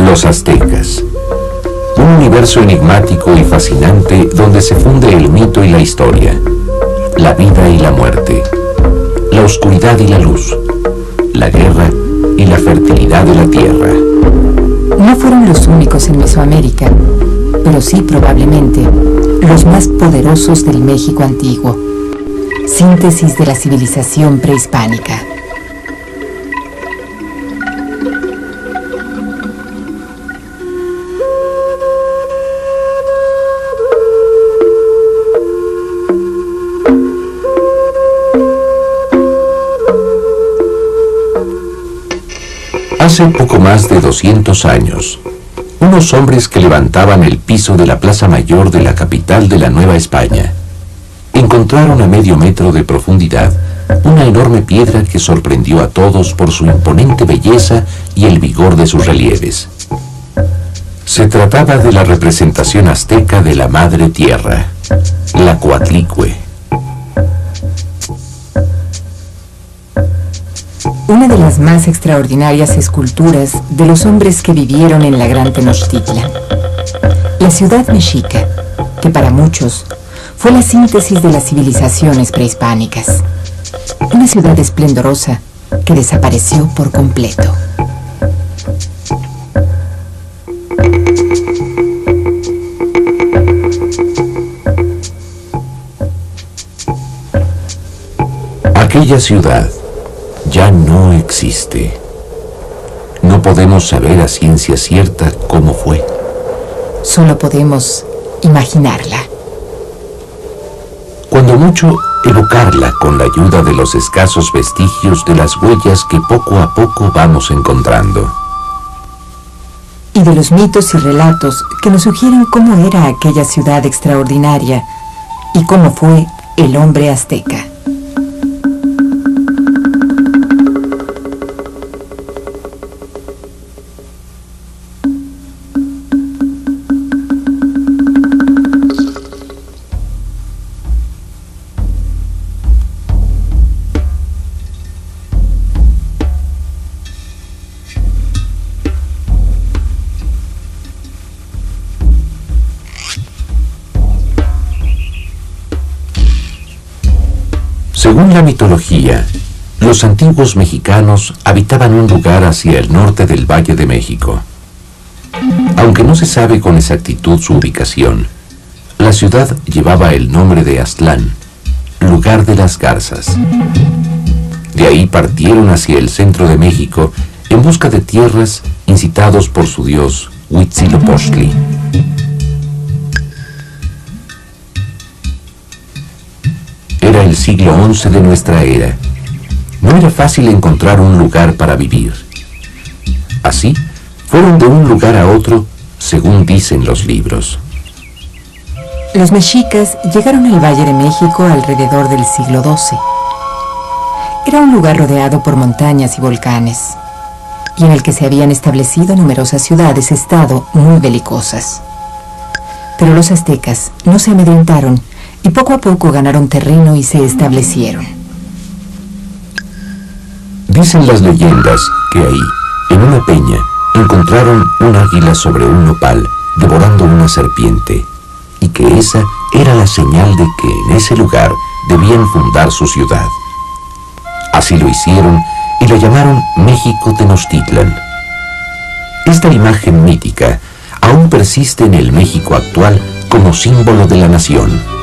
Los aztecas. Un universo enigmático y fascinante donde se funde el mito y la historia, la vida y la muerte, la oscuridad y la luz, la guerra y la fertilidad de la tierra. No fueron los únicos en Mesoamérica, pero sí probablemente los más poderosos del México antiguo. Síntesis de la civilización prehispánica. Hace poco más de 200 años, unos hombres que levantaban el piso de la Plaza Mayor de la capital de la Nueva España encontraron a medio metro de profundidad una enorme piedra que sorprendió a todos por su imponente belleza y el vigor de sus relieves. Se trataba de la representación azteca de la Madre Tierra, la Coatlicue. Una de las más extraordinarias esculturas de los hombres que vivieron en la Gran Tenochtitlan. La ciudad mexica, que para muchos fue la síntesis de las civilizaciones prehispánicas. Una ciudad esplendorosa que desapareció por completo. Aquella ciudad ya no existe. No podemos saber a ciencia cierta cómo fue. Solo podemos imaginarla. Cuando mucho, evocarla con la ayuda de los escasos vestigios de las huellas que poco a poco vamos encontrando. Y de los mitos y relatos que nos sugieren cómo era aquella ciudad extraordinaria y cómo fue el hombre azteca. Según la mitología, los antiguos mexicanos habitaban un lugar hacia el norte del Valle de México. Aunque no se sabe con exactitud su ubicación, la ciudad llevaba el nombre de Aztlán, lugar de las garzas. De ahí partieron hacia el centro de México en busca de tierras, incitados por su dios Huitzilopochtli. Era el siglo XI de nuestra era. No era fácil encontrar un lugar para vivir. Así, fueron de un lugar a otro, según dicen los libros. Los mexicas llegaron al Valle de México alrededor del siglo XII. Era un lugar rodeado por montañas y volcanes, y en el que se habían establecido numerosas ciudades-estado muy belicosas. Pero los aztecas no se amedrentaron y poco a poco ganaron terreno y se establecieron. Dicen las leyendas que ahí, en una peña, encontraron un águila sobre un nopal devorando una serpiente, y que esa era la señal de que en ese lugar debían fundar su ciudad. Así lo hicieron y la llamaron México Tenochtitlan. Esta imagen mítica aún persiste en el México actual como símbolo de la nación.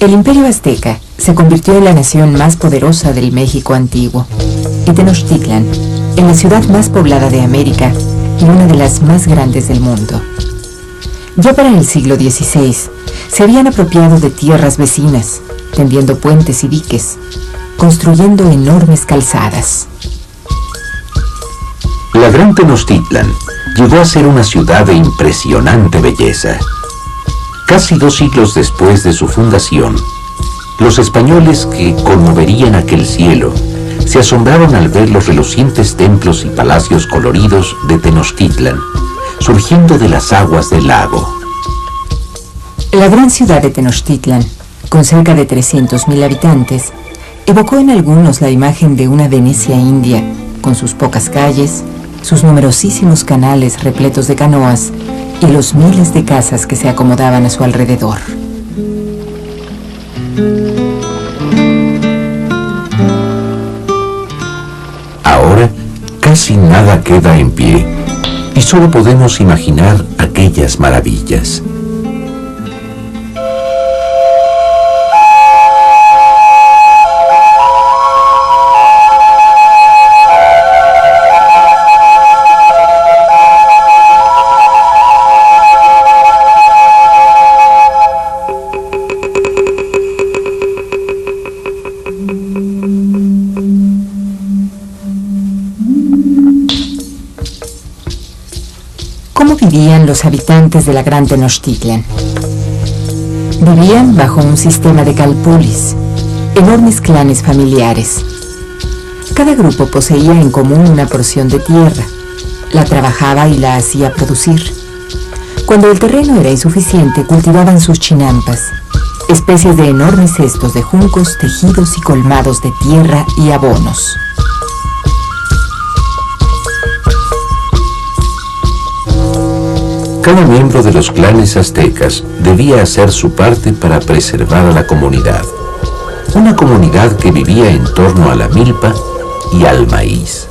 El imperio azteca se convirtió en la nación más poderosa del México antiguo, y Tenochtitlan en la ciudad más poblada de América y una de las más grandes del mundo. Ya para el siglo XVI se habían apropiado de tierras vecinas, tendiendo puentes y diques, construyendo enormes calzadas. La Gran Tenochtitlan llegó a ser una ciudad de impresionante belleza. Casi 2 siglos después de su fundación, los españoles que conmoverían aquel cielo se asombraron al ver los relucientes templos y palacios coloridos de Tenochtitlan, surgiendo de las aguas del lago. La gran ciudad de Tenochtitlan, con cerca de 300.000 habitantes, evocó en algunos la imagen de una Venecia india, con sus pocas calles, sus numerosísimos canales repletos de canoas y los miles de casas que se acomodaban a su alrededor. Ahora casi nada queda en pie y solo podemos imaginar aquellas maravillas. ¿Cómo vivían los habitantes de la Gran Tenochtitlan? Vivían bajo un sistema de calpulis, enormes clanes familiares. Cada grupo poseía en común una porción de tierra, la trabajaba y la hacía producir. Cuando el terreno era insuficiente, cultivaban sus chinampas, especies de enormes cestos de juncos tejidos y colmados de tierra y abonos. Cada miembro de los clanes aztecas debía hacer su parte para preservar a la comunidad. Una comunidad que vivía en torno a la milpa y al maíz.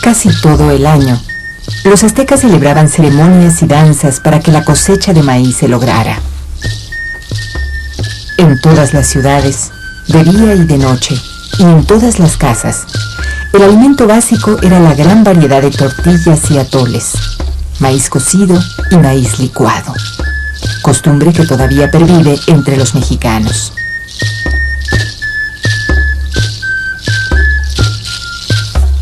Casi todo el año, los aztecas celebraban ceremonias y danzas para que la cosecha de maíz se lograra. En todas las ciudades, de día y de noche, y en todas las casas, el alimento básico era la gran variedad de tortillas y atoles, maíz cocido y maíz licuado, costumbre que todavía pervive entre los mexicanos.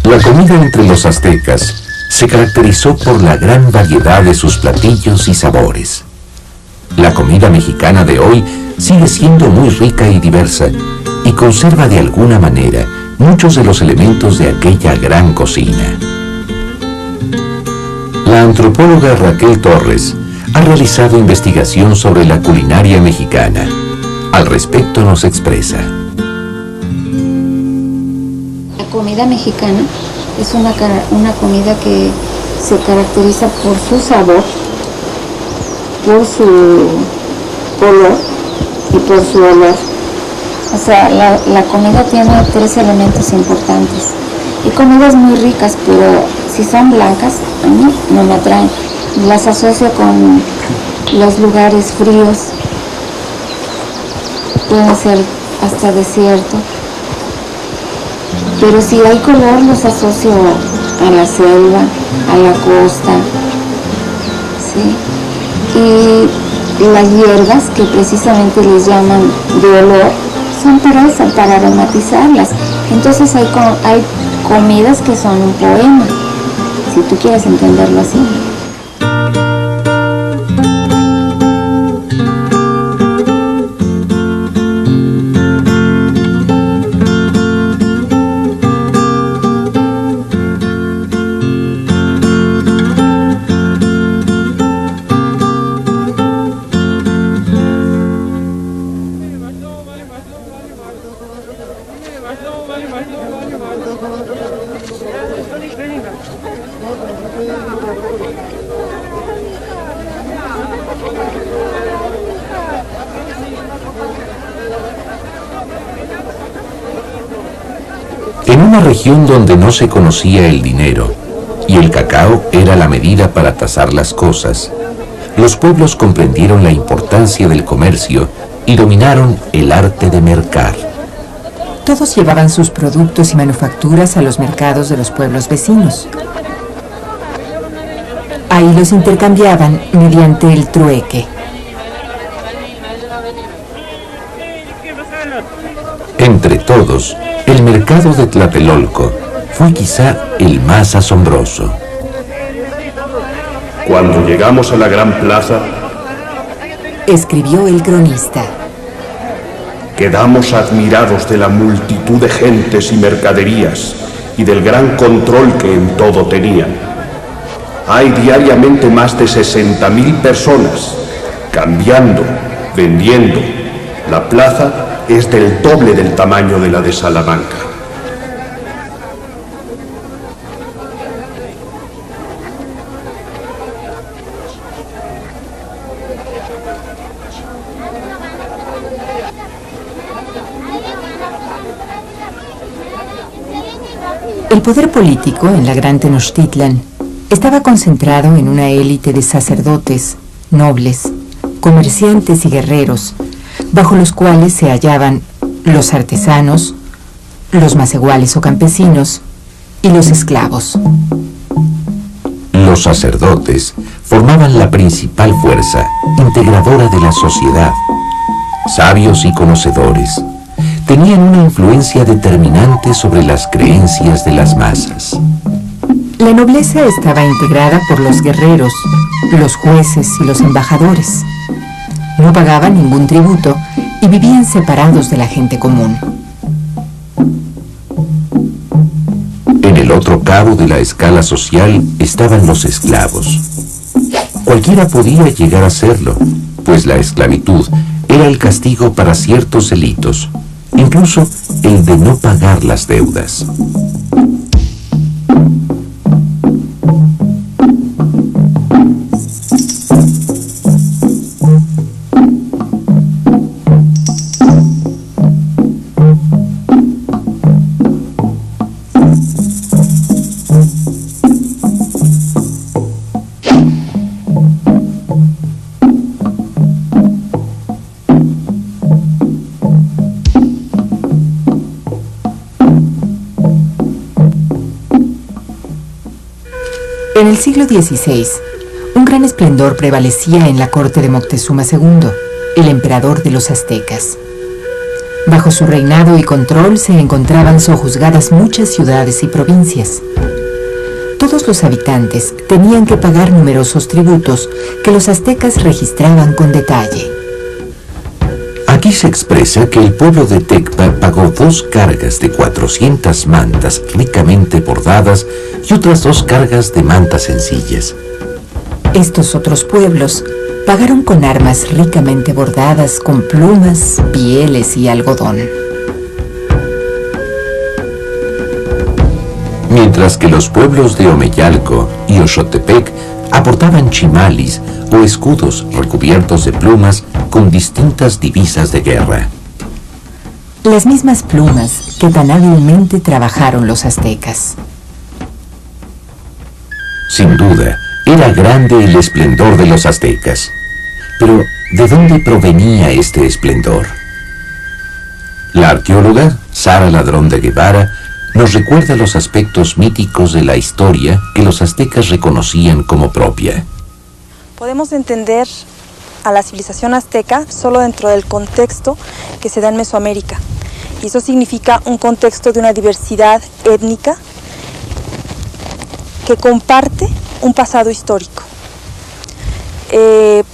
La comida entre los aztecas se caracterizó por la gran variedad de sus platillos y sabores. La comida mexicana de hoy sigue siendo muy rica y diversa y conserva de alguna manera muchos de los elementos de aquella gran cocina. La antropóloga Raquel Torres ha realizado investigación sobre la culinaria mexicana. Al respecto nos expresa. La comida mexicana es una comida que se caracteriza por su sabor, por su color y por su olor. O sea, la comida tiene 3 elementos importantes. Y comidas muy ricas, pero si son blancas, a mí no me atraen. Las asocio con los lugares fríos, pueden ser hasta desierto. Pero si hay color, los asocio a la selva, a la costa, ¿sí? Y las hierbas, que precisamente les llaman de olor, son para eso, para aromatizarlas. Entonces hay comidas que son un poema, si tú quieres entenderlo así. En una región donde no se conocía el dinero y el cacao era la medida para tasar las cosas, los pueblos comprendieron la importancia del comercio y dominaron el arte de mercar. Todos llevaban sus productos y manufacturas a los mercados de los pueblos vecinos. Ahí y los intercambiaban mediante el trueque. Entre todos, el mercado de Tlatelolco fue quizá el más asombroso. Cuando llegamos a la gran plaza, escribió el cronista, quedamos admirados de la multitud de gentes y mercaderías y del gran control que en todo tenían. Hay diariamente más de 60.000 personas cambiando, vendiendo. La plaza es del doble del tamaño de la de Salamanca. El poder político en la Gran Tenochtitlan estaba concentrado en una élite de sacerdotes, nobles, comerciantes y guerreros, bajo los cuales se hallaban los artesanos, los macehuales o campesinos y los esclavos. Los sacerdotes formaban la principal fuerza integradora de la sociedad. Sabios y conocedores, tenían una influencia determinante sobre las creencias de las masas. La nobleza estaba integrada por los guerreros, los jueces y los embajadores. No pagaban ningún tributo y vivían separados de la gente común. En el otro cabo de la escala social estaban los esclavos. Cualquiera podía llegar a serlo, pues la esclavitud era el castigo para ciertos delitos, incluso el de no pagar las deudas. En el siglo XVI, un gran esplendor prevalecía en la corte de Moctezuma II, el emperador de los aztecas. Bajo su reinado y control se encontraban sojuzgadas muchas ciudades y provincias. Todos los habitantes tenían que pagar numerosos tributos que los aztecas registraban con detalle. Aquí se expresa que el pueblo de Tecpa pagó 2 cargas de 400 mantas ricamente bordadas y otras 2 cargas de mantas sencillas. Estos otros pueblos pagaron con armas ricamente bordadas con plumas, pieles y algodón. Mientras que los pueblos de Omeyalco y Oxotepec aportaban chimalis o escudos recubiertos de plumas con distintas divisas de guerra. Las mismas plumas que tan hábilmente trabajaron los aztecas. Sin duda, era grande el esplendor de los aztecas. Pero, ¿de dónde provenía este esplendor? La arqueóloga Sara Ladrón de Guevara nos recuerda los aspectos míticos de la historia que los aztecas reconocían como propia. Podemos entender a la civilización azteca solo dentro del contexto que se da en Mesoamérica. Y eso significa un contexto de una diversidad étnica que comparte un pasado histórico.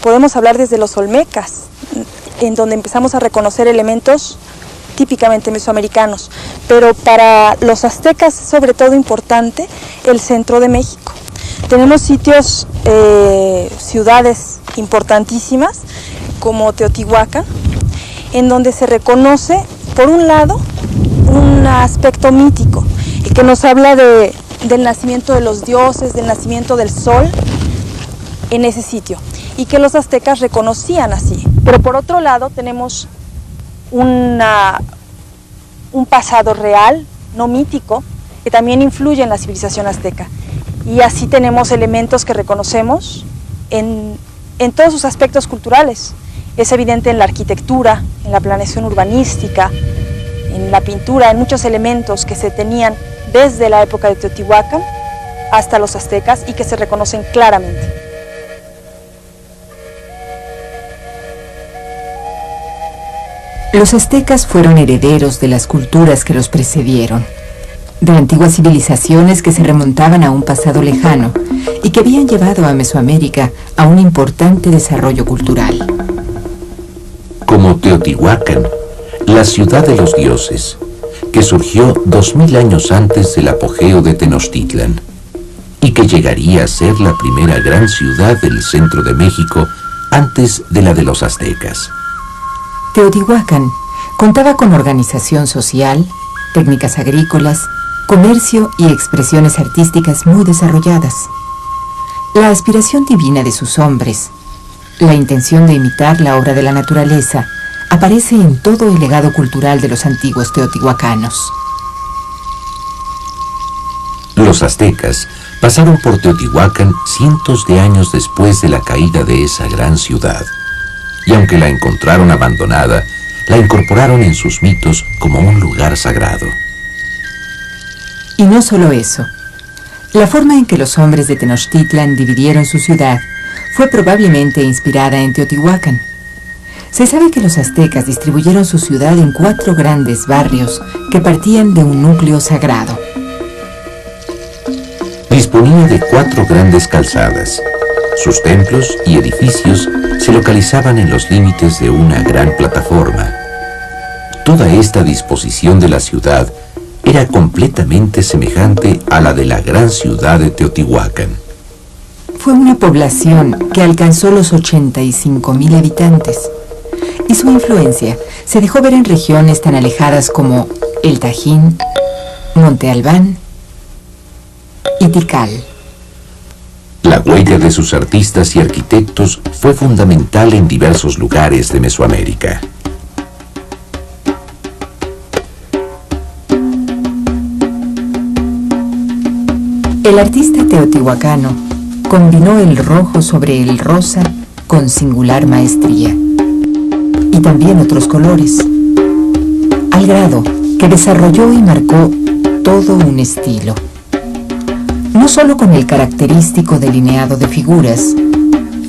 Podemos hablar desde los olmecas, en donde empezamos a reconocer elementos típicamente mesoamericanos, pero para los aztecas es sobre todo importante el centro de México. Tenemos sitios, ciudades importantísimas como Teotihuacán, en donde se reconoce, por un lado, un aspecto mítico, el que nos habla del nacimiento de los dioses, del nacimiento del sol en ese sitio, y que los aztecas reconocían así. Pero por otro lado tenemos un pasado real, no mítico, que también influye en la civilización azteca. Y así tenemos elementos que reconocemos en todos sus aspectos culturales. Es evidente en la arquitectura, en la planeación urbanística, en la pintura, en muchos elementos que se tenían desde la época de Teotihuacán hasta los aztecas y que se reconocen claramente. Los aztecas fueron herederos de las culturas que los precedieron, de antiguas civilizaciones que se remontaban a un pasado lejano y que habían llevado a Mesoamérica a un importante desarrollo cultural. Como Teotihuacán, la ciudad de los dioses, que surgió 2000 años antes del apogeo de Tenochtitlan y que llegaría a ser la primera gran ciudad del centro de México antes de la de los aztecas. Teotihuacán contaba con organización social, técnicas agrícolas, comercio y expresiones artísticas muy desarrolladas. La aspiración divina de sus hombres, la intención de imitar la obra de la naturaleza, aparece en todo el legado cultural de los antiguos teotihuacanos. Los aztecas pasaron por Teotihuacán cientos de años después de la caída de esa gran ciudad, y aunque la encontraron abandonada, la incorporaron en sus mitos como un lugar sagrado. Y no solo eso. La forma en que los hombres de Tenochtitlan dividieron su ciudad fue probablemente inspirada en Teotihuacán. Se sabe que los aztecas distribuyeron su ciudad en 4 grandes barrios que partían de un núcleo sagrado. Disponía de 4 grandes calzadas. Sus templos y edificios se localizaban en los límites de una gran plataforma. Toda esta disposición de la ciudad era completamente semejante a la de la gran ciudad de Teotihuacán. Fue una población que alcanzó los 85,000 habitantes, y su influencia se dejó ver en regiones tan alejadas como El Tajín, Monte Albán y Tikal. La huella de sus artistas y arquitectos fue fundamental en diversos lugares de Mesoamérica. El artista teotihuacano combinó el rojo sobre el rosa con singular maestría, y también otros colores, al grado que desarrolló y marcó todo un estilo. No solo con el característico delineado de figuras,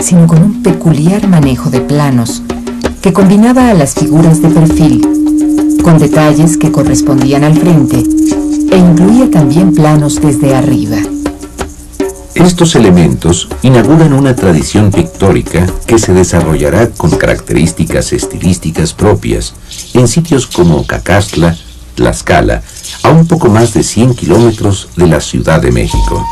sino con un peculiar manejo de planos que combinaba a las figuras de perfil, con detalles que correspondían al frente, e incluía también planos desde arriba. Estos elementos inauguran una tradición pictórica que se desarrollará con características estilísticas propias en sitios como Cacaxtla, Tlaxcala, a un poco más de 100 kilómetros de la Ciudad de México.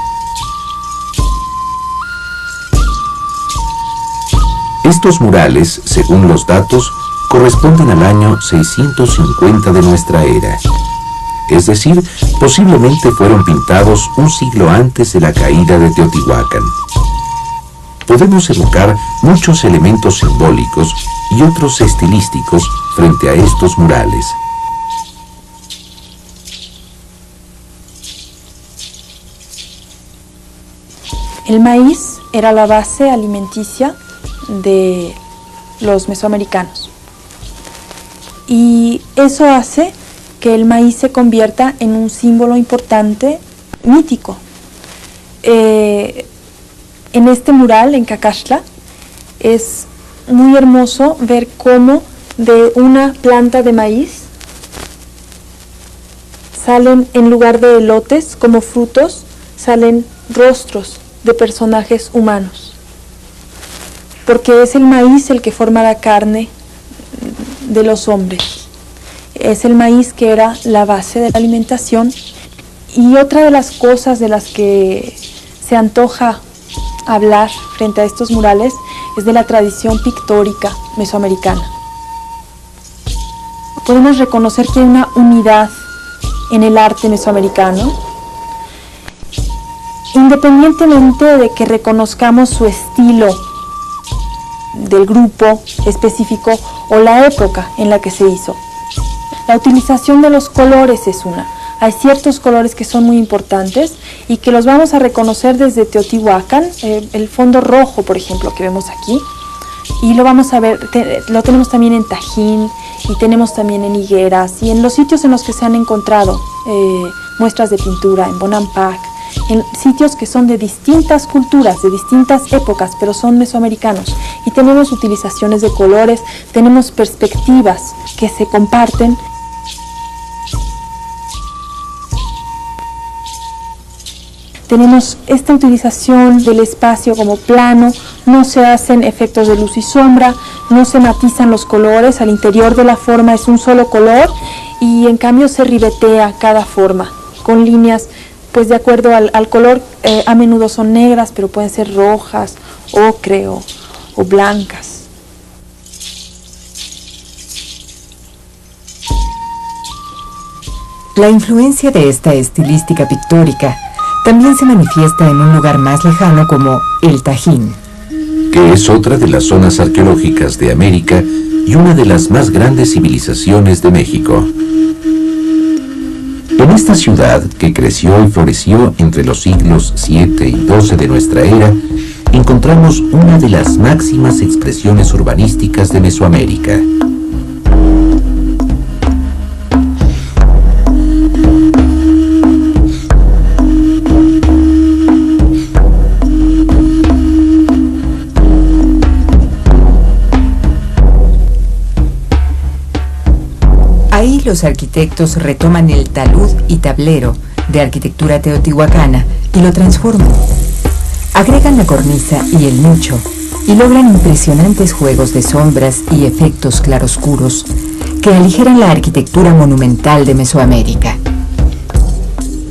Estos murales, según los datos, corresponden al año 650 de nuestra era. Es decir, posiblemente fueron pintados un siglo antes de la caída de Teotihuacán. Podemos evocar muchos elementos simbólicos y otros estilísticos frente a estos murales. El maíz era la base alimenticia de los mesoamericanos. Y eso hace que el maíz se convierta en un símbolo importante, mítico. En este mural, en Cacaxtla, es muy hermoso ver cómo de una planta de maíz salen, en lugar de elotes como frutos, salen rostros de personajes humanos. Porque es el maíz el que forma la carne de los hombres. Es el maíz que era la base de la alimentación. Y otra de las cosas de las que se antoja hablar frente a estos murales es de la tradición pictórica mesoamericana. Podemos reconocer que hay una unidad en el arte mesoamericano, independientemente de que reconozcamos su estilo del grupo específico o la época en la que se hizo. La utilización de los colores es una. Hay ciertos colores que son muy importantes y que los vamos a reconocer desde Teotihuacán, el fondo rojo, por ejemplo, que vemos aquí, y lo vamos a ver, lo tenemos también en Tajín, y tenemos también en Higueras, y en los sitios en los que se han encontrado muestras de pintura, en Bonampak, en sitios que son de distintas culturas, de distintas épocas, pero son mesoamericanos. Y tenemos utilizaciones de colores, tenemos perspectivas que se comparten. Tenemos esta utilización del espacio como plano, no se hacen efectos de luz y sombra, no se matizan los colores, al interior de la forma es un solo color y en cambio se ribetea cada forma con líneas pues de acuerdo al color, a menudo son negras, pero pueden ser rojas, ocre o blancas. La influencia de esta estilística pictórica también se manifiesta en un lugar más lejano como el Tajín, que es otra de las zonas arqueológicas de América y una de las más grandes civilizaciones de México. En esta ciudad, que creció y floreció entre los siglos 7 y 12 de nuestra era, encontramos una de las máximas expresiones urbanísticas de Mesoamérica. Ahí los arquitectos retoman el talud y tablero de arquitectura teotihuacana y lo transforman. Agregan la cornisa y el nicho y logran impresionantes juegos de sombras y efectos claroscuros que aligeran la arquitectura monumental de Mesoamérica.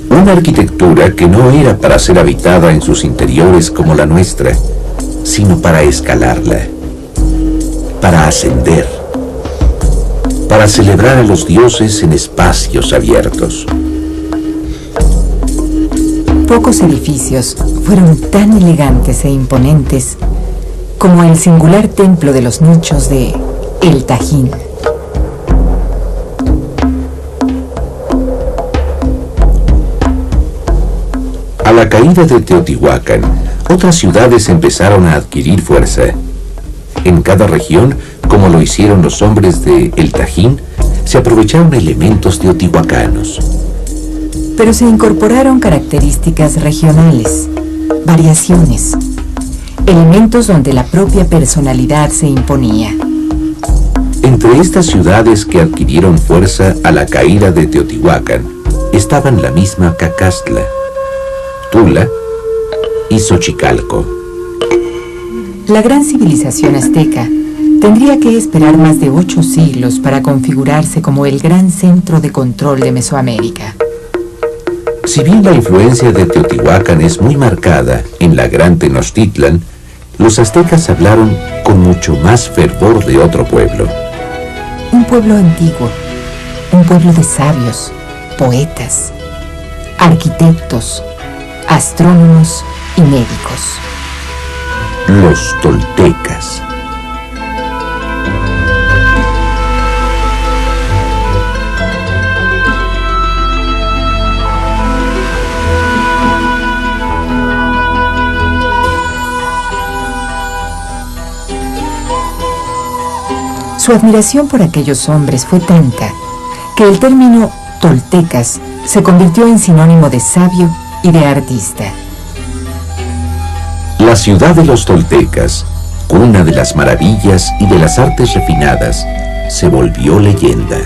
Una arquitectura que no era para ser habitada en sus interiores como la nuestra, sino para escalarla, para ascender, para celebrar a los dioses en espacios abiertos. Pocos edificios fueron tan elegantes e imponentes como el singular templo de los nichos de El Tajín. A la caída de Teotihuacán, otras ciudades empezaron a adquirir fuerza. En cada región, como lo hicieron los hombres de El Tajín, se aprovecharon elementos teotihuacanos. Pero se incorporaron características regionales, variaciones, elementos donde la propia personalidad se imponía. Entre estas ciudades que adquirieron fuerza a la caída de Teotihuacán estaban la misma Cacastla, Tula y Xochicalco. La gran civilización azteca tendría que esperar más de 8 siglos para configurarse como el gran centro de control de Mesoamérica. Si bien la influencia de Teotihuacán es muy marcada en la gran Tenochtitlan, los aztecas hablaron con mucho más fervor de otro pueblo. Un pueblo antiguo, un pueblo de sabios, poetas, arquitectos, astrónomos y médicos. Los toltecas. Su admiración por aquellos hombres fue tanta que el término toltecas se convirtió en sinónimo de sabio y de artista. La ciudad de los toltecas, cuna de las maravillas y de las artes refinadas, se volvió leyenda.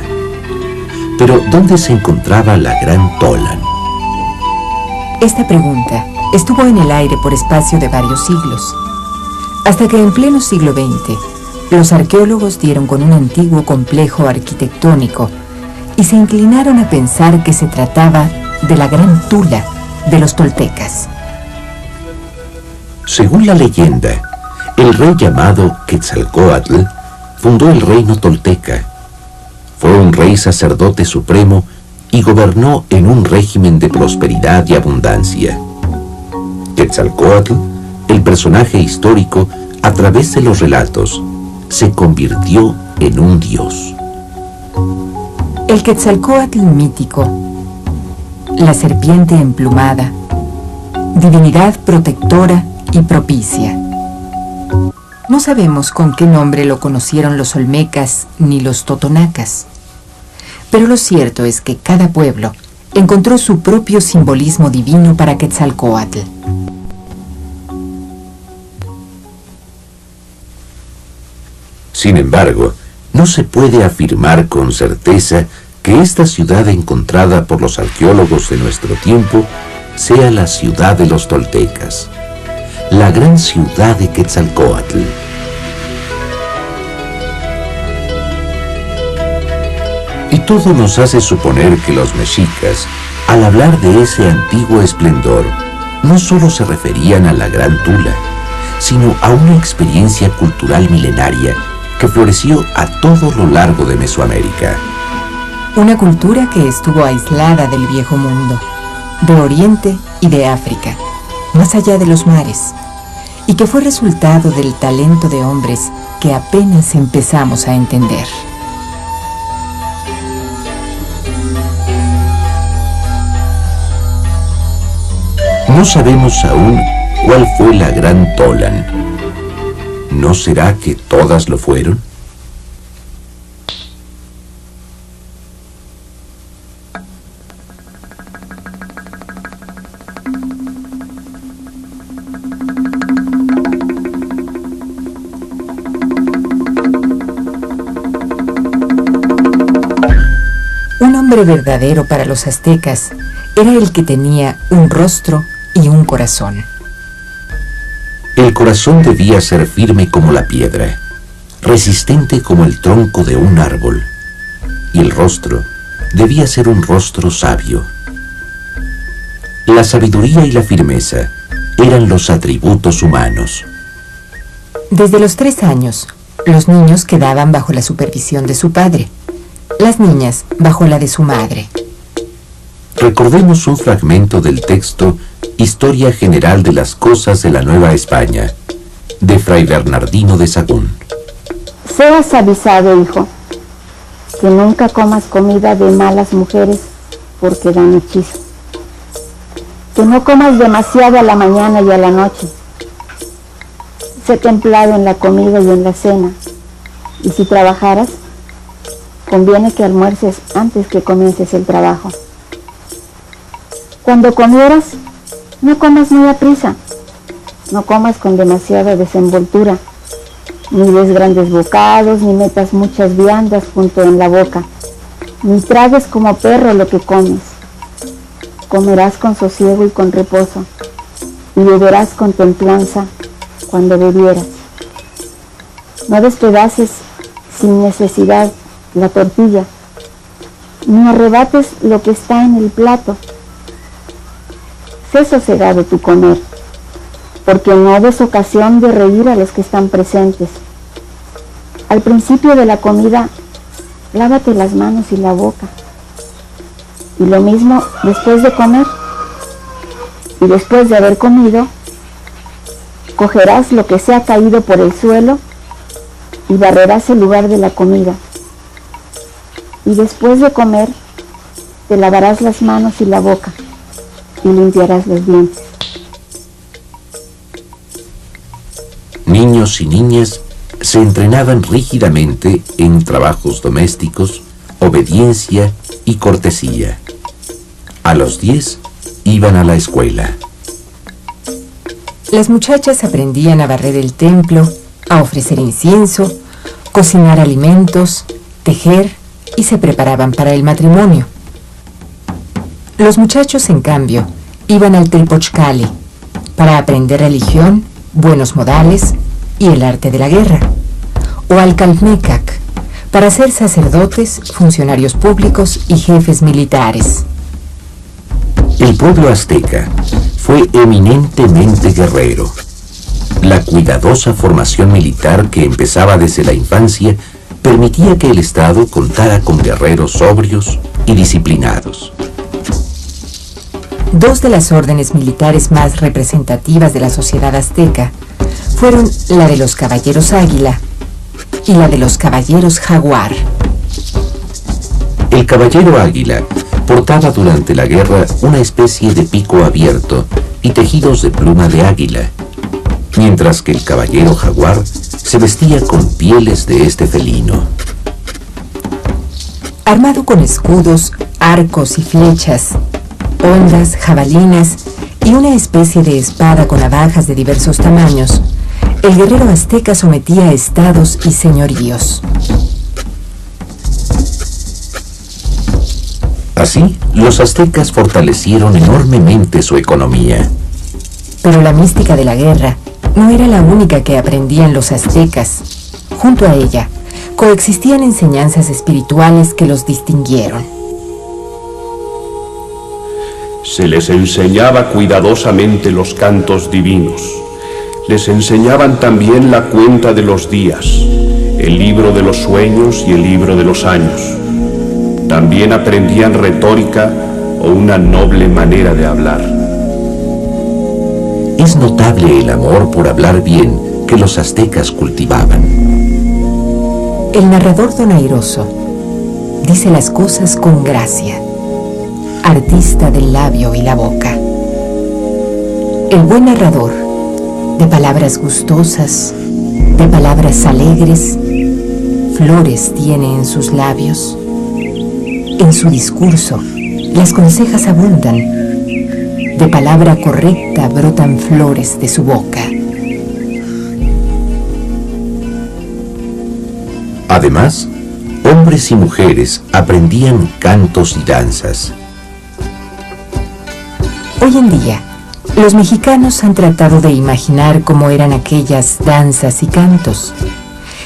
Pero, ¿dónde se encontraba la Gran Tolan? Esta pregunta estuvo en el aire por espacio de varios siglos, hasta que en pleno siglo XX, los arqueólogos dieron con un antiguo complejo arquitectónico y se inclinaron a pensar que se trataba de la Gran Tula de los toltecas. Según la leyenda, el rey llamado Quetzalcóatl fundó el reino tolteca. Fue un rey sacerdote supremo y gobernó en un régimen de prosperidad y abundancia. Quetzalcóatl, el personaje histórico, a través de los relatos, se convirtió en un dios. El Quetzalcóatl mítico, la serpiente emplumada, divinidad protectora y propicia. No sabemos con qué nombre lo conocieron los olmecas ni los totonacas, pero lo cierto es que cada pueblo encontró su propio simbolismo divino para Quetzalcóatl. Sin embargo, no se puede afirmar con certeza que esta ciudad encontrada por los arqueólogos de nuestro tiempo sea la ciudad de los toltecas, la gran ciudad de Quetzalcóatl. Y todo nos hace suponer que los mexicas, al hablar de ese antiguo esplendor, no solo se referían a la Gran Tula, sino a una experiencia cultural milenaria que floreció a todo lo largo de Mesoamérica. Una cultura que estuvo aislada del viejo mundo, de Oriente y de África, más allá de los mares, y que fue resultado del talento de hombres que apenas empezamos a entender. No sabemos aún cuál fue la Gran Tolan. ¿No será que todas lo fueron? Un hombre verdadero para los aztecas era el que tenía un rostro y un corazón. El corazón debía ser firme como la piedra, resistente como el tronco de un árbol, y el rostro debía ser un rostro sabio. La sabiduría y la firmeza eran los atributos humanos. Desde los 3 años, los niños quedaban bajo la supervisión de su padre, las niñas bajo la de su madre. Recordemos un fragmento del texto Historia General de las Cosas de la Nueva España, de Fray Bernardino de Sahagún. Seas avisado, hijo, que nunca comas comida de malas mujeres porque dan hechizo. Que no comas demasiado a la mañana y a la noche. Sé templado en la comida y en la cena. Y si trabajaras, conviene que almuerces antes que comiences el trabajo. Cuando comieras, no comas muy a prisa. No comas con demasiada desenvoltura. Ni des grandes bocados, ni metas muchas viandas junto en la boca. Ni tragues como perro lo que comes. Comerás con sosiego y con reposo, y beberás con templanza cuando bebieras. No despedaces sin necesidad la tortilla, ni arrebates lo que está en el plato. Sé sosegado tu comer, porque no des ocasión de reír a los que están presentes. Al principio de la comida, lávate las manos y la boca. Y lo mismo después de comer. Y después de haber comido, cogerás lo que se ha caído por el suelo y barrerás el lugar de la comida. Y después de comer, te lavarás las manos y la boca y limpiarás los dientes. Niños y niñas se entrenaban rígidamente en trabajos domésticos, obediencia y cortesía. A los 10 iban a la escuela. Las muchachas aprendían a barrer el templo, a ofrecer incienso, cocinar alimentos, tejer y se preparaban para el matrimonio. Los muchachos, en cambio, iban al Tepochcali para aprender religión, buenos modales y el arte de la guerra, o al Calmecac para ser sacerdotes, funcionarios públicos y jefes militares. El pueblo azteca fue eminentemente guerrero. La cuidadosa formación militar que empezaba desde la infancia permitía que el Estado contara con guerreros sobrios y disciplinados. 2 de las órdenes militares más representativas de la sociedad azteca fueron la de los caballeros águila y la de los caballeros jaguar. El caballero águila portaba durante la guerra una especie de pico abierto y tejidos de pluma de águila, mientras que el caballero jaguar se vestía con pieles de este felino. armado con escudos, arcos y flechas, hondas, jabalinas y una especie de espada con navajas de diversos tamaños, el guerrero azteca sometía a estados y señoríos. Así, los aztecas fortalecieron enormemente su economía. Pero la mística de la guerra no era la única que aprendían los aztecas. Junto a ella, coexistían enseñanzas espirituales que los distinguieron. Se les enseñaba cuidadosamente los cantos divinos. Les enseñaban también la cuenta de los días, el libro de los sueños y el libro de los años. También aprendían retórica o una noble manera de hablar. Es notable el amor por hablar bien que los aztecas cultivaban. El narrador donairoso dice las cosas con gracia, artista del labio y la boca. El buen narrador, de palabras gustosas, de palabras alegres, flores tiene en sus labios. En su discurso, las consejas abundan. De palabra correcta brotan flores de su boca. Además, hombres y mujeres aprendían cantos y danzas. Hoy en día, los mexicanos han tratado de imaginar cómo eran aquellas danzas y cantos,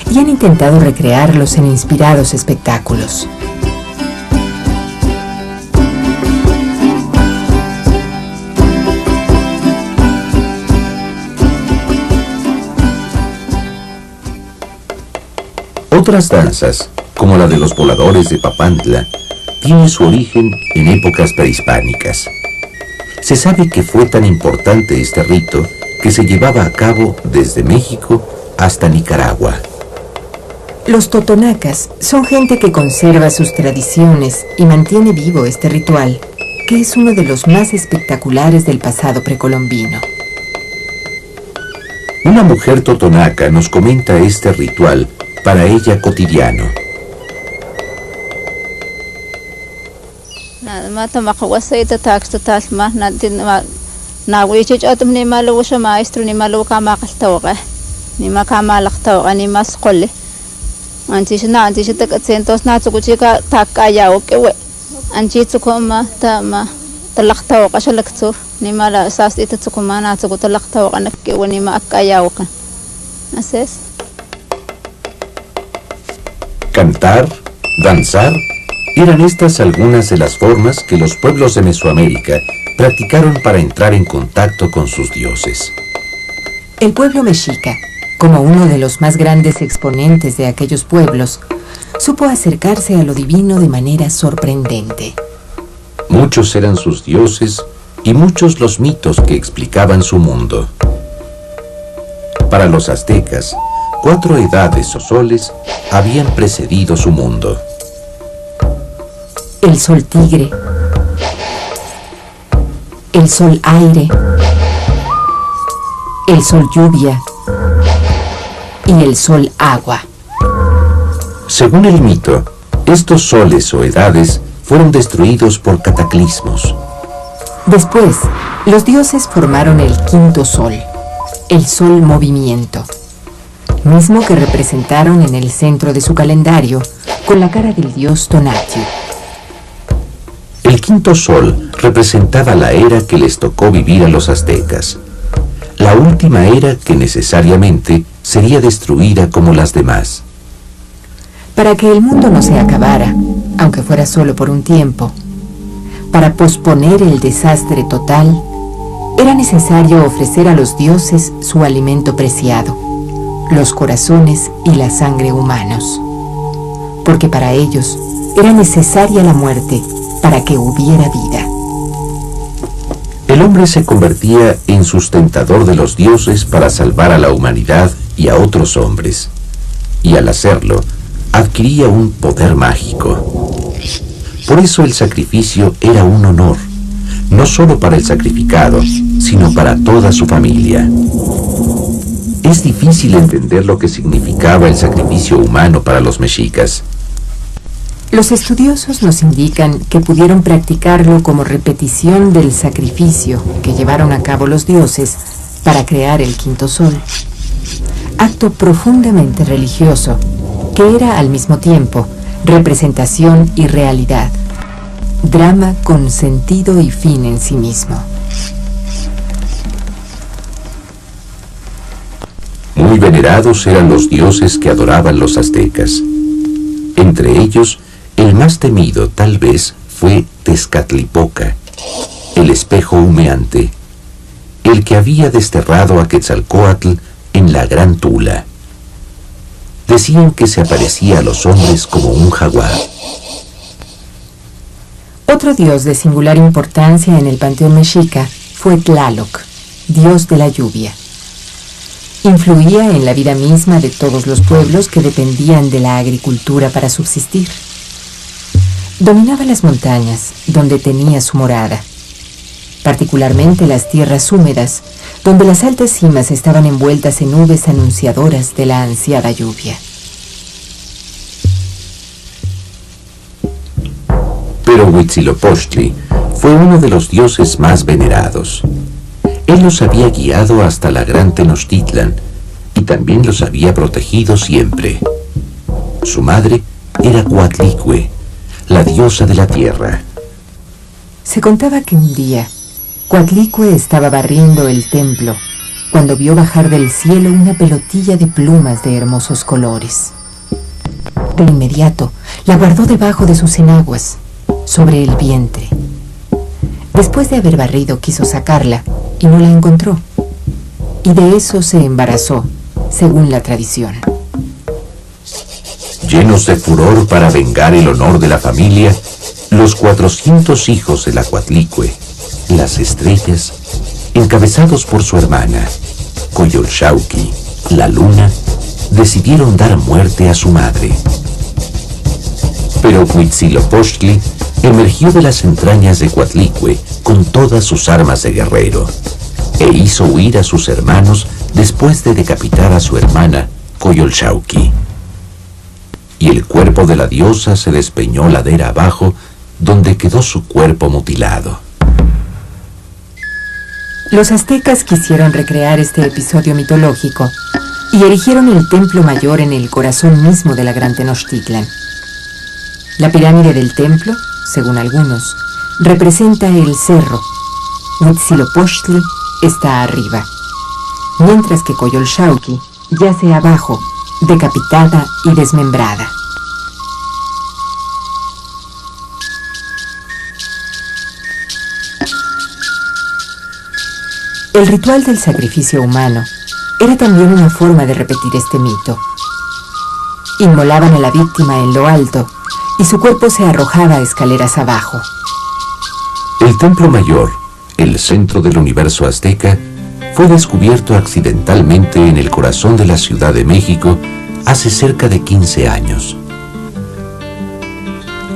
y han intentado recrearlos en inspirados espectáculos. Otras danzas, como la de los voladores de Papantla, tienen su origen en épocas prehispánicas. Se sabe que fue tan importante este rito que se llevaba a cabo desde México hasta Nicaragua. Los totonacas son gente que conserva sus tradiciones y mantiene vivo este ritual, que es uno de los más espectaculares del pasado precolombino. Una mujer totonaca nos comenta este ritual para ella cotidiano. Cantar, danzar, eran estas algunas de las formas que los pueblos de Mesoamérica practicaron para entrar en contacto con sus dioses. El pueblo mexica, como uno de los más grandes exponentes de aquellos pueblos, supo acercarse a lo divino de manera sorprendente. Muchos eran sus dioses y muchos los mitos que explicaban su mundo. Para los aztecas, 4 edades o soles habían precedido su mundo. El sol tigre, el sol aire, el sol lluvia y el sol agua. Según el mito, estos soles o edades fueron destruidos por cataclismos. Después, los dioses formaron el quinto sol, el sol movimiento, mismo que representaron en el centro de su calendario con la cara del dios Tonatiuh. El quinto sol representaba la era que les tocó vivir a los aztecas, la última era que necesariamente sería destruida como las demás. Para que el mundo no se acabara, aunque fuera solo por un tiempo, para posponer el desastre total, era necesario ofrecer a los dioses su alimento preciado, los corazones y la sangre humanos, porque para ellos era necesaria la muerte para que hubiera vida. El hombre se convertía en sustentador de los dioses para salvar a la humanidad y a otros hombres, y al hacerlo, adquiría un poder mágico. Por eso el sacrificio era un honor, no solo para el sacrificado, sino para toda su familia. Es difícil entender lo que significaba el sacrificio humano para los mexicas. Los estudiosos nos indican que pudieron practicarlo como repetición del sacrificio que llevaron a cabo los dioses para crear el quinto sol. Acto profundamente religioso, que era al mismo tiempo representación y realidad, drama con sentido y fin en sí mismo. Muy venerados eran los dioses que adoraban los aztecas. Entre ellos, el más temido tal vez fue Tezcatlipoca, el espejo humeante, el que había desterrado a Quetzalcóatl en la Gran Tula. Decían que se aparecía a los hombres como un jaguar. Otro dios de singular importancia en el panteón mexica fue Tlaloc, dios de la lluvia. Influía en la vida misma de todos los pueblos que dependían de la agricultura para subsistir. Dominaba las montañas, donde tenía su morada, particularmente las tierras húmedas, donde las altas cimas estaban envueltas en nubes anunciadoras de la ansiada lluvia. Pero Huitzilopochtli fue uno de los dioses más venerados. Él los había guiado hasta la gran Tenochtitlan y también los había protegido siempre. Su madre era Coatlicue, la diosa de la tierra. Se contaba que un día Coatlicue estaba barriendo el templo cuando vio bajar del cielo una pelotilla de plumas de hermosos colores. De inmediato la guardó debajo de sus enaguas, sobre el vientre. Después de haber barrido quiso sacarla y no la encontró, y de eso se embarazó, según la tradición. Llenos de furor para vengar el honor de la familia, los 400 hijos de la Coatlicue, las estrellas, encabezados por su hermana, Coyolxauhqui, la luna, decidieron dar muerte a su madre. Pero Huitzilopochtli emergió de las entrañas de Coatlicue con todas sus armas de guerrero e hizo huir a sus hermanos después de decapitar a su hermana, Coyolxauhqui. Y el cuerpo de la diosa se despeñó ladera abajo, donde quedó su cuerpo mutilado. Los aztecas quisieron recrear este episodio mitológico y erigieron el templo mayor en el corazón mismo de la gran Tenochtitlan. La pirámide del templo, según algunos, representa el cerro. Huitzilopochtli está arriba, mientras que Coyolxauhqui yace abajo, decapitada y desmembrada. El ritual del sacrificio humano era también una forma de repetir este mito. Inmolaban a la víctima en lo alto y su cuerpo se arrojaba escaleras abajo. El Templo Mayor, el centro del universo azteca, fue descubierto accidentalmente en el corazón de la Ciudad de México hace cerca de 15 años.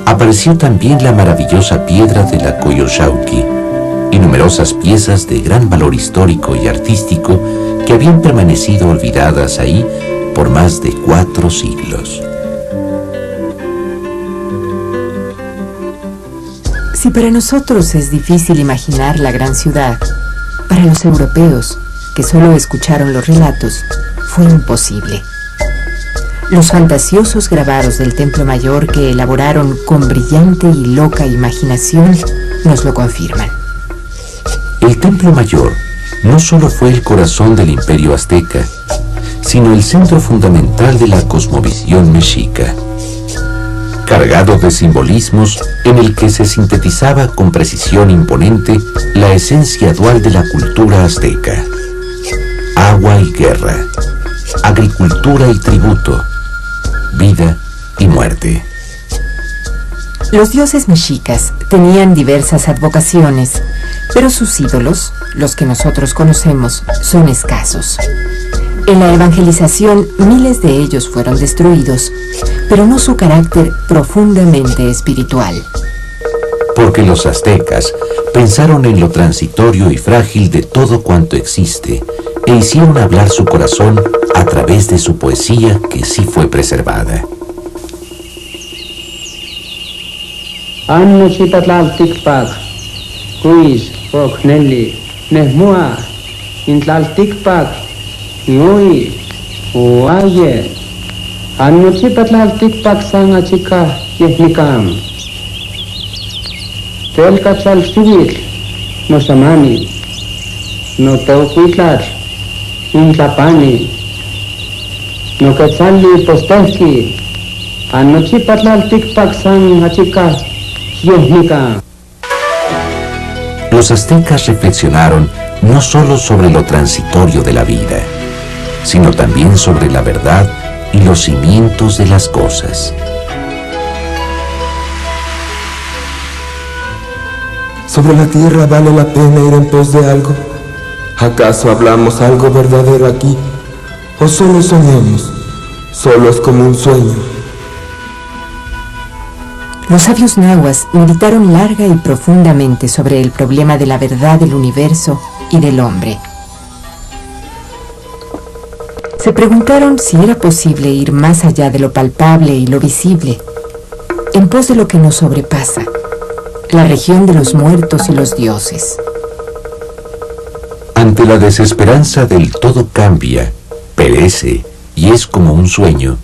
Apareció también la maravillosa piedra de la Coyolxauhqui y numerosas piezas de gran valor histórico y artístico que habían permanecido olvidadas ahí por más de 4 siglos. Si para nosotros es difícil imaginar la gran ciudad, para los europeos, que solo escucharon los relatos, fue imposible. Los fantasiosos grabados del Templo Mayor que elaboraron con brillante y loca imaginación nos lo confirman. El Templo Mayor no solo fue el corazón del Imperio Azteca, sino el centro fundamental de la cosmovisión mexica, cargado de simbolismos en el que se sintetizaba con precisión imponente la esencia dual de la cultura azteca: agua y guerra, agricultura y tributo, vida y muerte. Los dioses mexicas tenían diversas advocaciones, pero sus ídolos, los que nosotros conocemos, son escasos. En la evangelización, miles de ellos fueron destruidos, pero no su carácter profundamente espiritual. Porque los aztecas pensaron en lo transitorio y frágil de todo cuanto existe e hicieron hablar su corazón a través de su poesía, que sí fue preservada. Anno chitatlal tikpak, kuis, ok nelli, nehmua, intlal tikpak, yui, uaye. Anno chitatlal tikpak sanga chica, yehnikam. Telkatlal civil, no samani, no teucuitlar, intlapani, no quetzali postelki, anno chipatlal tikpak sanga chica, yehnikam. Los aztecas reflexionaron no solo sobre lo transitorio de la vida, sino también sobre la verdad y los cimientos de las cosas. ¿Sobre la tierra vale la pena ir en pos de algo? ¿Acaso hablamos algo verdadero aquí? ¿O solo soñamos? Solo es como un sueño. Los sabios nahuas meditaron larga y profundamente sobre el problema de la verdad del universo y del hombre. Se preguntaron si era posible ir más allá de lo palpable y lo visible, en pos de lo que nos sobrepasa, la región de los muertos y los dioses. Ante la desesperanza del todo cambia, perece y es como un sueño,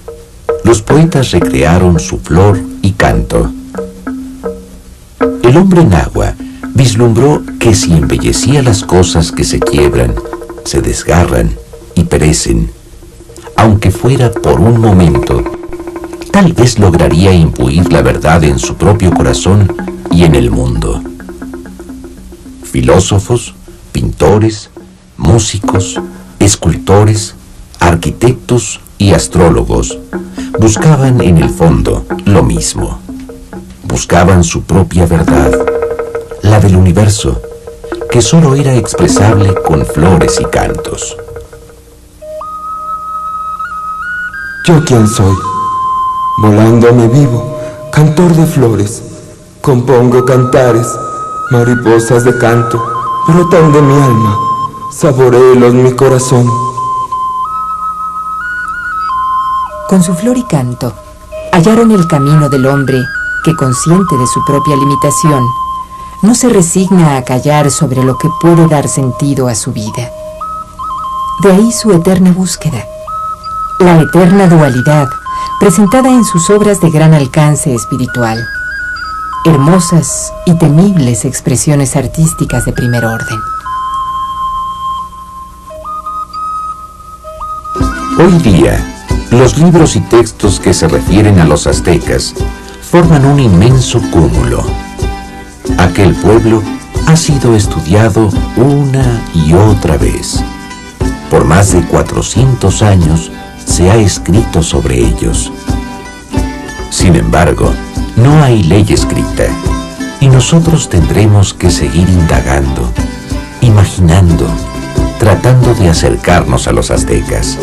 los poetas recrearon su flor y canto. El hombre nahua vislumbró que si embellecía las cosas que se quiebran, se desgarran y perecen, aunque fuera por un momento, tal vez lograría imbuir la verdad en su propio corazón y en el mundo. Filósofos, pintores, músicos, escultores, arquitectos y astrólogos buscaban en el fondo lo mismo. Buscaban su propia verdad, la del universo, que solo era expresable con flores y cantos. ¿Yo quién soy? Volando me vivo, cantor de flores. Compongo cantares, mariposas de canto, brotan de mi alma, saboréelos mi corazón. Con su flor y canto, hallaron el camino del hombre que, consciente de su propia limitación, no se resigna a callar sobre lo que puede dar sentido a su vida. De ahí su eterna búsqueda, la eterna dualidad presentada en sus obras de gran alcance espiritual, hermosas y temibles expresiones artísticas de primer orden. Hoy día, los libros y textos que se refieren a los aztecas forman un inmenso cúmulo. Aquel pueblo ha sido estudiado una y otra vez. Por más de 400 años se ha escrito sobre ellos. Sin embargo, no hay ley escrita, y nosotros tendremos que seguir indagando, imaginando, tratando de acercarnos a los aztecas.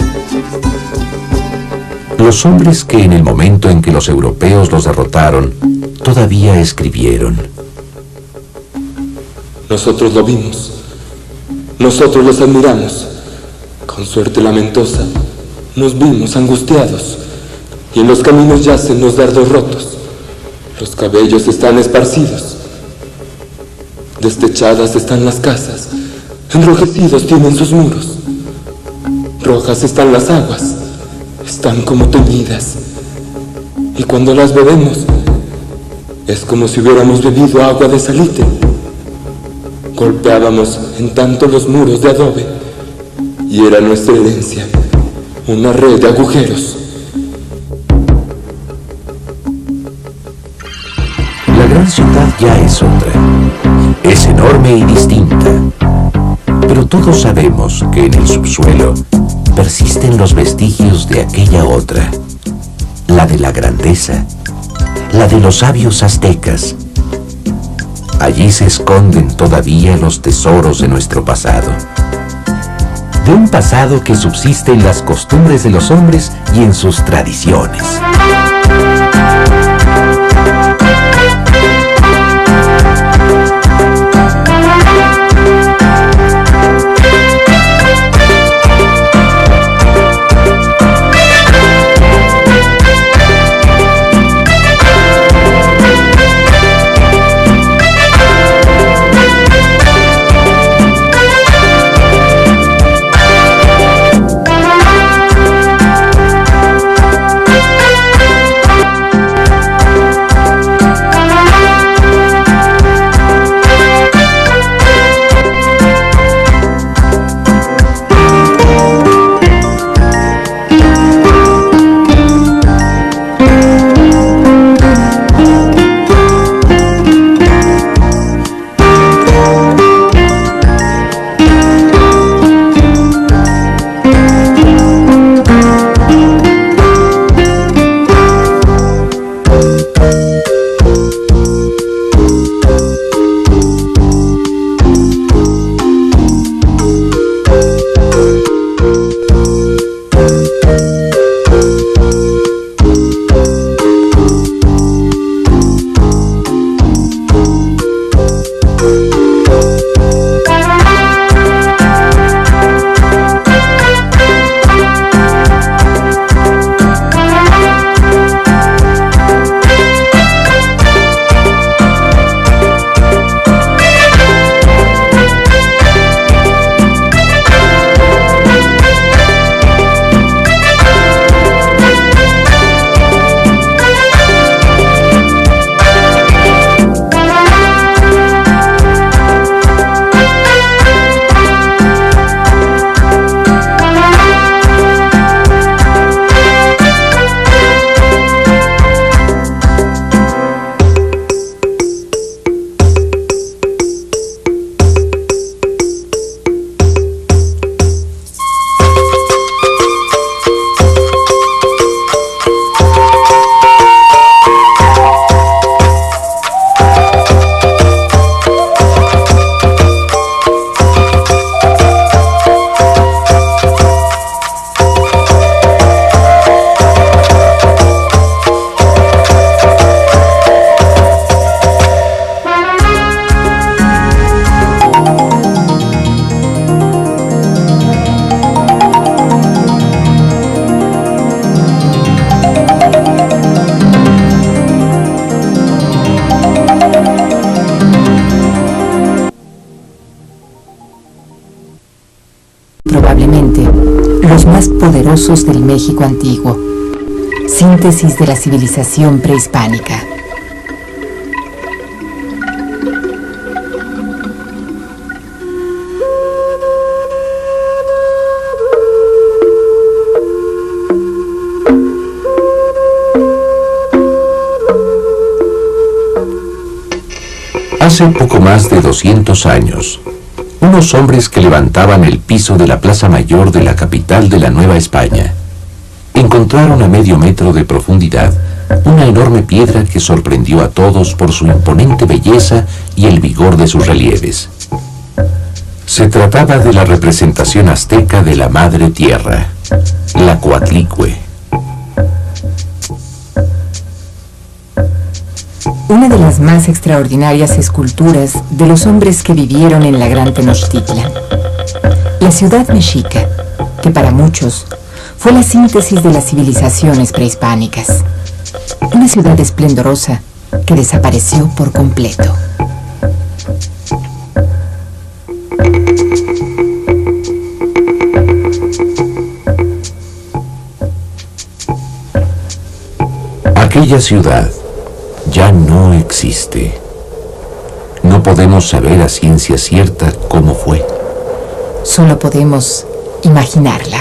Los hombres que en el momento en que los europeos los derrotaron, todavía escribieron. Nosotros lo vimos, nosotros los admiramos. Con suerte lamentosa, nos vimos angustiados, y en los caminos yacen los dardos rotos. Los cabellos están esparcidos, destechadas están las casas, enrojecidos tienen sus muros, rojas están las aguas, están como teñidas, y cuando las bebemos, es como si hubiéramos bebido agua de salite. Golpeábamos en tanto los muros de adobe, y era nuestra herencia, una red de agujeros. La gran ciudad ya es otra, es enorme y distinta, pero todos sabemos que en el subsuelo persisten los vestigios de aquella otra, la de la grandeza, la de los sabios aztecas. Allí se esconden todavía los tesoros de nuestro pasado, de un pasado que subsiste en las costumbres de los hombres y en sus tradiciones. probablemente los más poderosos del México antiguo, síntesis de la civilización prehispánica. Hace poco más de 200 años, unos hombres que levantaban el piso de la Plaza Mayor de la capital de la Nueva España encontraron a medio metro de profundidad una enorme piedra que sorprendió a todos por su imponente belleza y el vigor de sus relieves. Se trataba de la representación azteca de la Madre Tierra, la Coatlicue. Una de las más extraordinarias esculturas de los hombres que vivieron en la Gran Tenochtitlan. La ciudad mexica, que para muchos fue la síntesis de las civilizaciones prehispánicas. Una ciudad esplendorosa que desapareció por completo. Aquella ciudad ya no existe. No podemos saber a ciencia cierta cómo fue. Solo podemos imaginarla.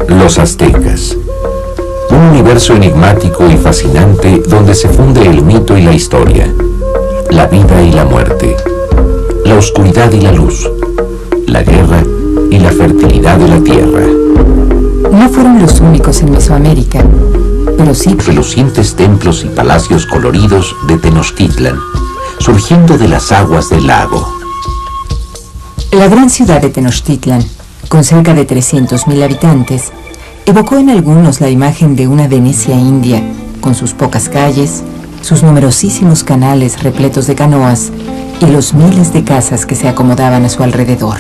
Los aztecas. Un universo enigmático y fascinante donde se funde el mito y la historia, la vida y la muerte, la oscuridad y la luz, la guerra y la fertilidad de la tierra. No fueron los únicos en Mesoamérica, pero sí Relucientes templos y palacios coloridos de Tenochtitlan, surgiendo de las aguas del lago. la gran ciudad de Tenochtitlan, con cerca de 300.000 habitantes, evocó en algunos la imagen de una Venecia india, con sus pocas calles, sus numerosísimos canales repletos de canoas y los miles de casas que se acomodaban a su alrededor.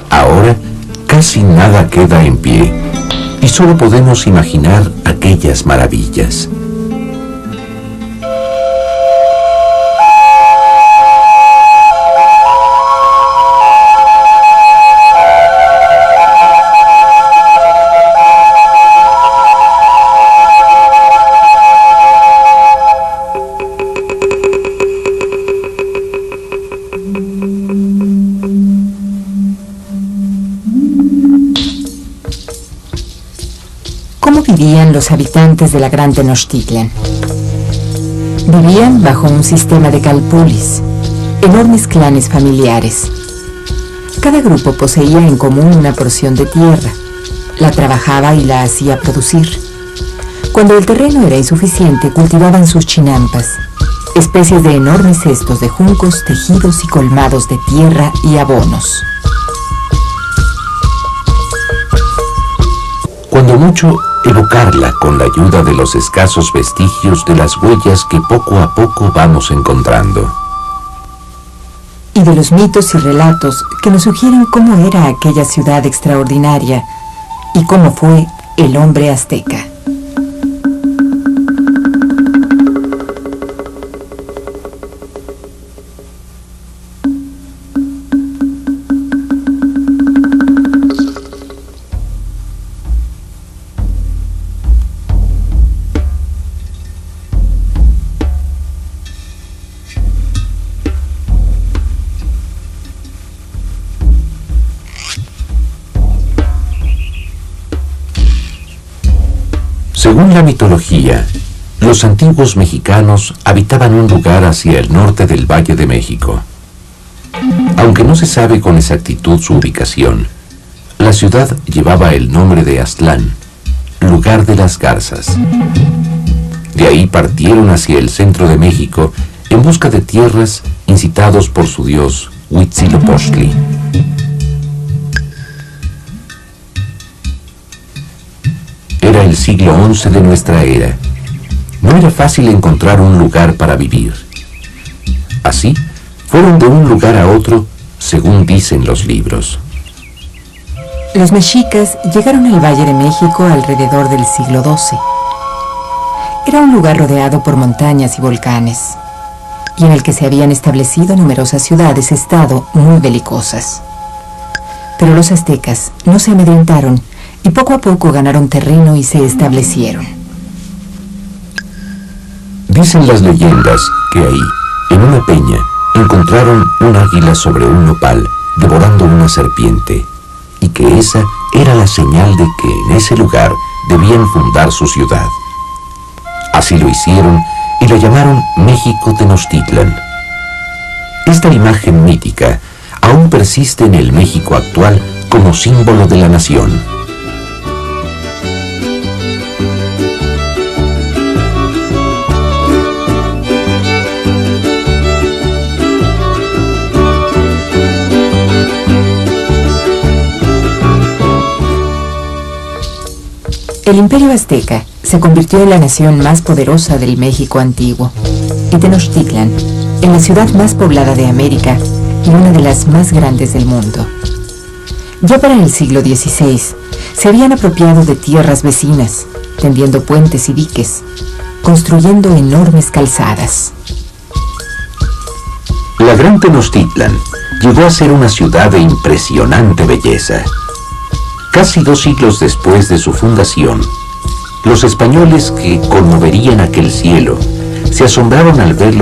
Ahora casi nada queda en pie y solo podemos imaginar aquellas maravillas. ¿Cómo vivían los habitantes de la Gran Tenochtitlan? Vivían bajo un sistema de calpulis, enormes clanes familiares. Cada grupo poseía en común una porción de tierra, la trabajaba y la hacía producir. Cuando el terreno era insuficiente, cultivaban sus chinampas, especies de enormes cestos de juncos tejidos y colmados de tierra y abonos. Cuando mucho, evocarla con la ayuda de los escasos vestigios de las huellas que poco a poco vamos encontrando. Y de los mitos y relatos que nos sugieren cómo era aquella ciudad extraordinaria y cómo fue el hombre azteca. Según la mitología, los antiguos mexicanos habitaban un lugar hacia el norte del Valle de México. Aunque no se sabe con exactitud su ubicación, la ciudad llevaba el nombre de Aztlán, lugar de las garzas. De ahí partieron hacia el centro de México en busca de tierras, incitados por su dios Huitzilopochtli. Era el siglo XI de nuestra era. No era fácil encontrar un lugar para vivir. Así, fueron de un lugar a otro, según dicen los libros. Los mexicas llegaron al Valle de México alrededor del siglo XII. Era un lugar rodeado por montañas y volcanes, y en el que se habían establecido numerosas ciudades-estado muy belicosas. Pero los aztecas no se amedrentaron y poco a poco ganaron terreno y se establecieron. Dicen las leyendas que ahí, en una peña, encontraron un águila sobre un nopal devorando una serpiente, y que esa era la señal de que en ese lugar debían fundar su ciudad. Así lo hicieron y la llamaron México Tenochtitlan. Esta imagen mítica aún persiste en el México actual como símbolo de la nación. El Imperio Azteca se convirtió en la nación más poderosa del México antiguo, y Tenochtitlan en la ciudad más poblada de América y una de las más grandes del mundo. Ya para el siglo XVI se habían apropiado de tierras vecinas, tendiendo puentes y diques, construyendo enormes calzadas. La gran Tenochtitlan llegó a ser una ciudad de impresionante belleza. Casi 2 siglos después de su fundación, los españoles que conmoverían aquel cielo se asombraron al verlo